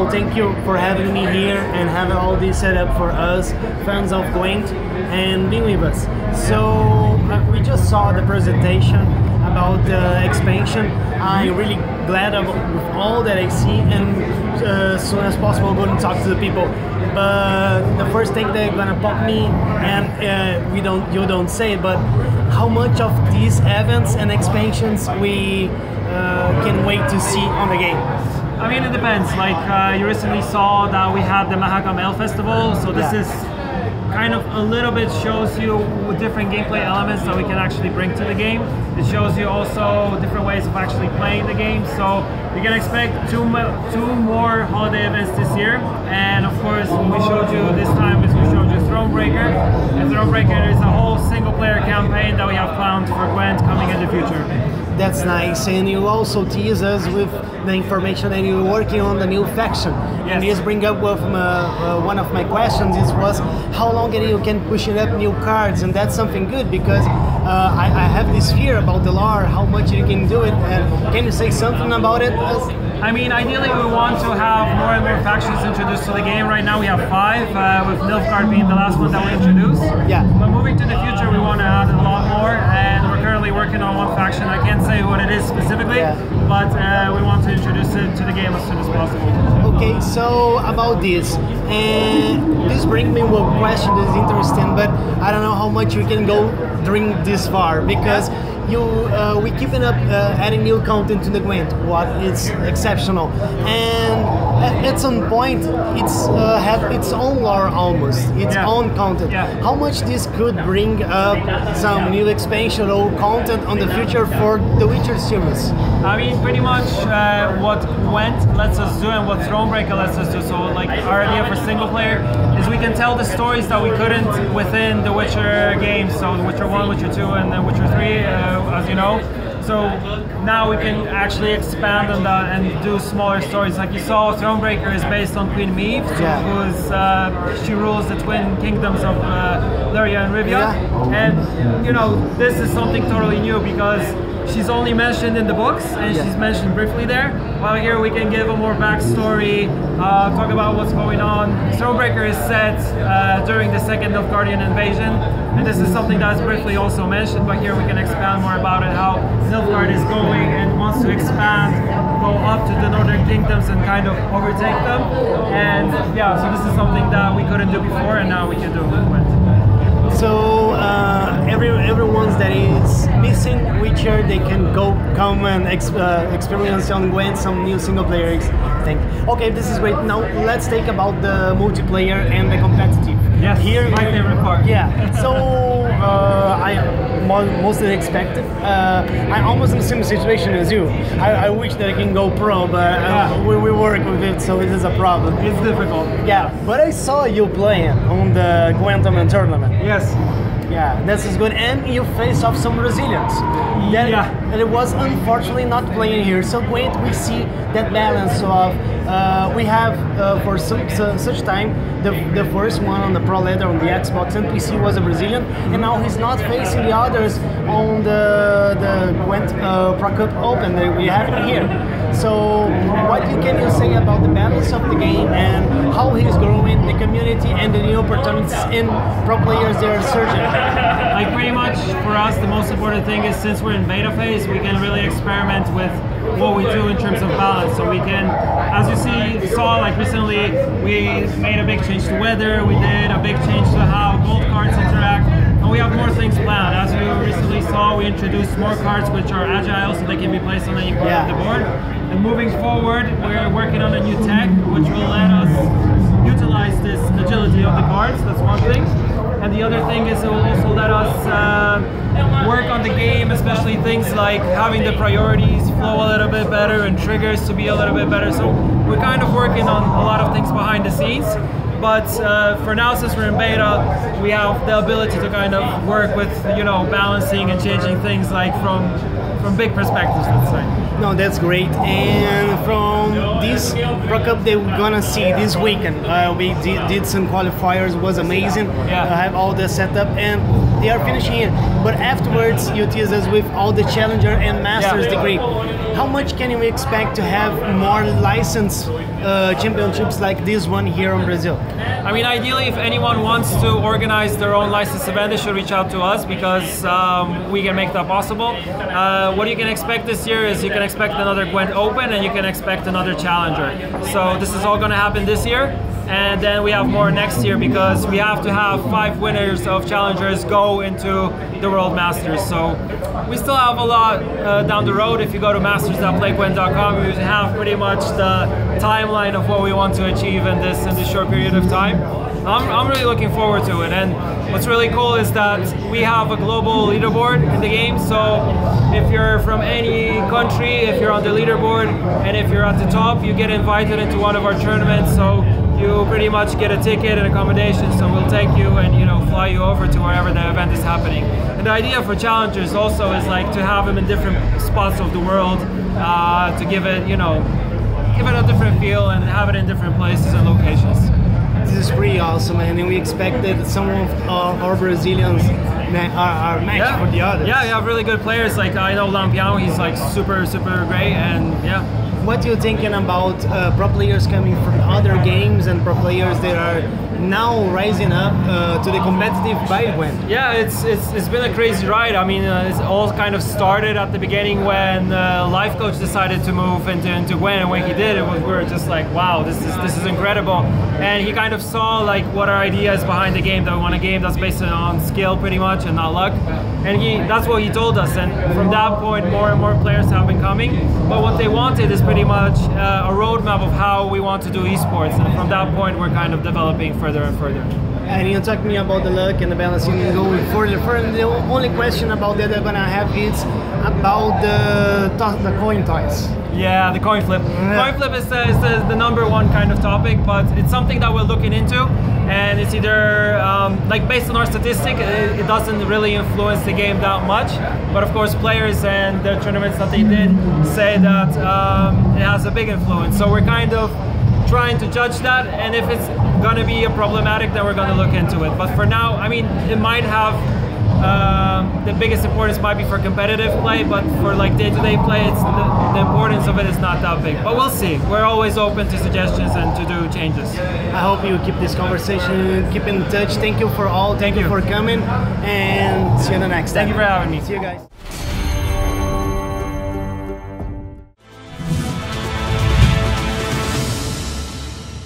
So thank you for having me here and having all this set up for us, fans of Gwent, and being with us. So we just saw the presentation about the expansion. I'm really glad with all that I see, and as soon as possible I'm going to talk to the people. But the first thing they're gonna pop me, and you don't say it, but how much of these events and expansions we can wait to see on the game? I mean, it depends. Like you recently saw that we had the Mahakam Ale Festival, so this is kind of a little bit shows you different gameplay elements that we can actually bring to the game. It shows you also different ways of actually playing the game. So you can expect two more holiday events this year. And of course, what we showed you this time is we showed you Thronebreaker. And Thronebreaker is a whole single player campaign that we have planned for Gwent coming in the future. That's nice, and you also tease us with the information that you're working on the new faction. Yes. And this bring up with one of my questions was how long you can push it up new cards, and that's something good because I have this fear about the lore, how much you can do it, and can you say something about it? I mean, ideally we want to have more and more factions introduced to the game. Right now we have 5, with Nilfgaard being the last one that we introduced. Yeah. But moving to the future, we want to add a lot more, and we're currently working on one faction. I can't say what it is specifically, but we want to introduce it to the game as soon as possible. Okay, so about this, and this brings me with a question that is interesting, but I don't know how much we can go during this far, because we keeping up adding new content to the Gwent, what is exceptional, and at some point it's have its own lore almost, its own content. How much this could bring up some new expansion or content on the future for the Witcher series? I mean, pretty much what Gwent lets us do and what Thronebreaker lets us do. So like our idea for single player is we can tell the stories that we couldn't within the Witcher games, so The Witcher 1, Witcher 2 and then Witcher 3. As you know, so now we can actually expand on that and do smaller stories. Like you saw, Thronebreaker is based on Queen Maeve, who's she rules the twin kingdoms of Lyria and Rivia, and you know, this is something totally new because she's only mentioned in the books and she's mentioned briefly there, while here we can give a more backstory, talk about what's going on. Thronebreaker is set during the second Nilfgaardian invasion, and this is something that's briefly also mentioned, but here we can expand more about it, how Nilfgaard is going and wants to expand, go up to the northern kingdoms and kind of overtake them. And yeah, so this is something that we couldn't do before and now we can do with Gwent. So everyone that is missing Witcher, they can come and experience on Gwent some new single player thing. Okay, this is great. Now let's talk about the multiplayer and the competitive. Yes, here my favorite part. Yeah. So I mostly expected. I'm almost in the same situation as you. I wish that I can go pro, but we work with it, so it is a problem. It's difficult. Yeah, but I saw you playing on the Gwent tournament. Yes. Yeah, this is good, and you face off some Brazilians. And it was unfortunately not playing here. So Gwent, we see that balance of we have for such time the first one on the Pro Ladder on the Xbox and PC was a Brazilian, and now he's not facing the others on the Gwent Pro Cup Open that we have here. So what can you say about the balance of the game and how he's growing the community and the new opportunities in pro players they are searching? Like pretty much for us the most important thing is since we're in beta phase we can really experiment with what we do in terms of balance. So we can, as you saw like recently we made a big change to weather, we did a big change to how gold cards interact, and we have more things planned. As you recently saw, we introduced more cards which are agile so they can be placed on any part of the board. And moving forward, we're working on a new tech which will let us utilize this agility of the cards, that's one thing. And the other thing is it will also let us work on the game, especially things like having the priorities flow a little bit better and triggers to be a little bit better. So we're kind of working on a lot of things behind the scenes. But for now, since we're in beta, we have the ability to kind of work with, you know, balancing and changing things like from big perspectives, let's say. No, that's great. And from from this Pro Cup that we're gonna see this weekend. We did some qualifiers, it was amazing. Have all the setup, and they are finishing it. But afterwards, you tease us with all the Challenger and Masters degree. How much can you expect to have more licensed championships like this one here in Brazil? I mean, ideally, if anyone wants to organize their own licensed event, they should reach out to us, because we can make that possible. What you can expect this year is you can expect another Gwent Open, and you can expect another Challenger. So this is all going to happen this year, and then we have more next year, because we have to have 5 winners of Challengers go into the World Masters. So we still have a lot down the road. If you go to masters.playgwent.com, you have pretty much the timeline of what we want to achieve in this short period of time. I'm really looking forward to it, and what's really cool is that we have a global leaderboard in the game. So if you're from any country, if you're on the leaderboard, and if you're at the top, you get invited into one of our tournaments. So you pretty much get a ticket and accommodation, so we'll take you and fly you over to wherever the event is happening. And the idea for Challengers also is like to have them in different spots of the world, to give it a different feel and have it in different places and locations. This is pretty awesome, and we expect that some of our Brazilians are matched for the others. Yeah, you have really good players. Like I know Lampião, he's like super great, and yeah. What are you thinking about pro players coming from other games and pro players that are now rising up to the competitive by Gwent? Yeah, it's been a crazy ride. I mean, it's all kind of started at the beginning when Life Coach decided to move into Gwent, and when he did, we were just like, wow, this is incredible. And he kind of saw like what our idea is behind the game, that we want a game that's based on skill pretty much and not luck. And that's what he told us, and from that point more and more players have been coming. But what they wanted is pretty much a roadmap of how we want to do esports, and from that point we're kind of developing further and further. And you talked to me about the luck and the balancing and going further. The only question about that I'm gonna have is about the coin toss. Yeah, the coin flip. Coin flip is the number one kind of topic, but it's something that we're looking into, and it's either like based on our statistic, it doesn't really influence the game that much. But of course, players and the tournaments that they did say that it has a big influence. So we're kind of trying to judge that, and if it's gonna be problematic, then we're gonna look into it. But for now, I mean, it might have the biggest importance might be for competitive play, but for like day-to-day play, it's the importance of it is not that big. But we'll see. We're always open to suggestions and to do changes. I hope you keep this conversation, keep in touch. Thank you for all. Thank you for coming, and see you the next time. Thank you for having me. See you guys.